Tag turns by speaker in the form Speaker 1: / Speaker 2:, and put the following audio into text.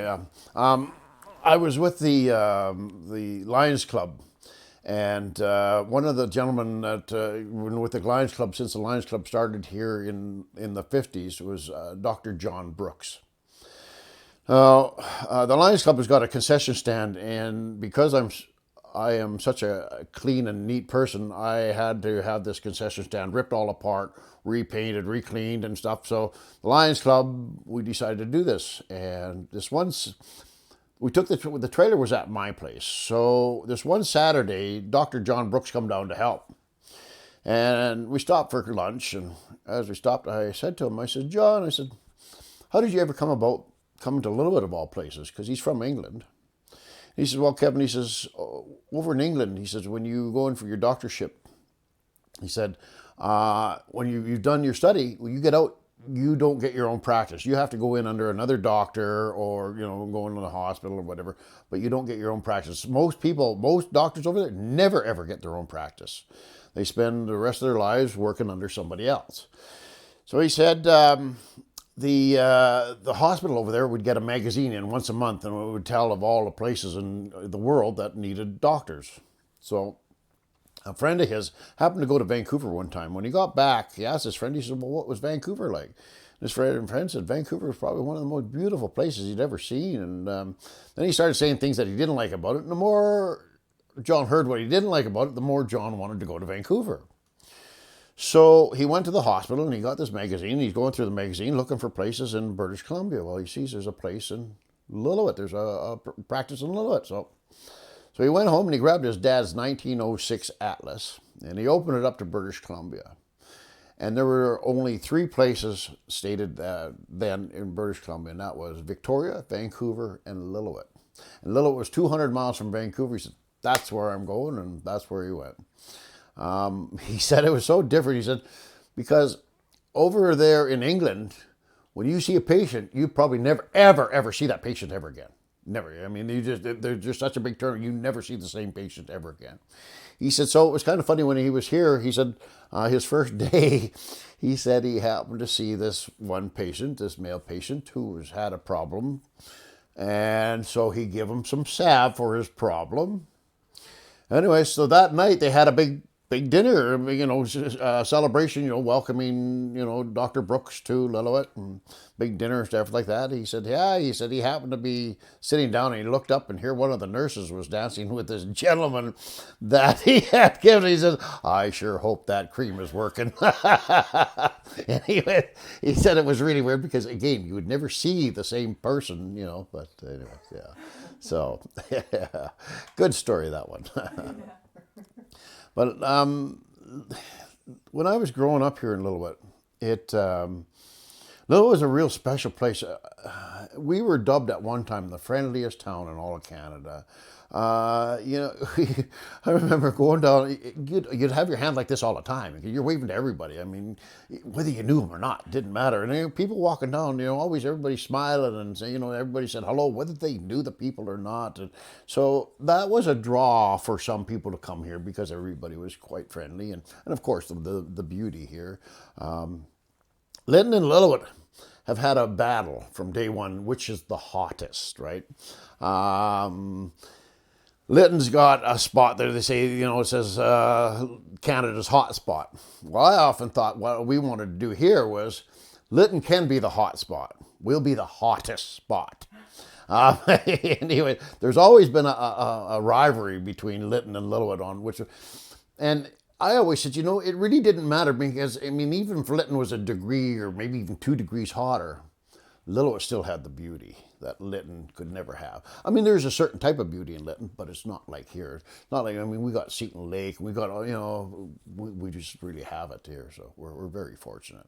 Speaker 1: Yeah. I was with the Lions Club, and one of the gentlemen that been with the Lions Club since the Lions Club started here in the 50s was Dr. John Brooks. The Lions Club has got a concession stand, and because I am such a clean and neat person, I had to have this concession stand ripped all apart, repainted, recleaned, and stuff. So the Lions Club, we decided to do this, and this once we took the trailer was at my place. So this one Saturday, Dr. John Brooks come down to help, and we stopped for lunch. And as we stopped, I said to him, I said, John, I said, how did you ever come about coming to Lillooet of all places? Because he's from England. He says, well, Kevin, he says, over in England, he says, when you go in for your doctorship, he said, when you've done your study, when you get out, you don't get your own practice. You have to go in under another doctor or, go into the hospital or whatever, but you don't get your own practice. Most doctors over there never, ever get their own practice. They spend the rest of their lives working under somebody else. So he said, the hospital over there would get a magazine in once a month, and it would tell of all the places in the world that needed doctors. So a friend of his happened to go to Vancouver one time. When he got back, he asked his friend, he said, well, what was Vancouver like? His friend said Vancouver was probably one of the most beautiful places he'd ever seen. And then he started saying things that he didn't like about it. And the more John heard what he didn't like about it, the more John wanted to go to Vancouver. So he went to the hospital and he got this magazine. He's going through the magazine looking for places in British Columbia. Well, he sees there's a place in Lillooet. There's a practice in Lillooet. So he went home and he grabbed his dad's 1906 atlas and he opened it up to British Columbia. And there were only three places stated then in British Columbia, and that was Victoria, Vancouver, and Lillooet. And Lillooet was 200 miles from Vancouver. He said, that's where I'm going, and that's where he went. He said it was so different. He said, because over there in England, when you see a patient, you probably never, ever, ever see that patient ever again. Never. I mean, they're just such a big term. You never see the same patient ever again. He said, so it was kind of funny when he was here. He said his first day, he said he happened to see this one patient, this male patient who had a problem. And so he gave him some salve for his problem. Anyway, so that night they had a big dinner, celebration, welcoming, Dr. Brooks to Lillooet, and big dinner and stuff like that. He said, he happened to be sitting down and he looked up and here one of the nurses was dancing with this gentleman that he had given. He said, I sure hope that cream is working. And he said it was really weird because, again, you would never see the same person, but anyway, yeah. So, yeah, good story, that one. But when I was growing up here in Lillooet, Lillooet was a real special place. We were dubbed at one time the friendliest town in all of Canada. I remember going down, you'd have your hand like this all the time. You're waving to everybody. I mean, whether you knew them or not, it didn't matter. And people walking down, always everybody smiling and saying, everybody said hello, whether they knew the people or not. And so that was a draw for some people to come here because everybody was quite friendly. And of course, the beauty here. Lytton and Lillooet have had a battle from day one, which is the hottest, right? Lytton's got a spot there. They say, it says Canada's hot spot. Well, I often thought what we wanted to do here was Lytton can be the hot spot. We'll be the hottest spot. Anyway, there's always been a rivalry between Lytton and Lillooet on which, and I always said, it really didn't matter because, even if Lytton was a degree or maybe even 2 degrees hotter, Lillooet still had the beauty that Lytton could never have. There's a certain type of beauty in Lytton, but it's not like here. It's not like, we got Seton Lake, we got, we just really have it here, so we're very fortunate.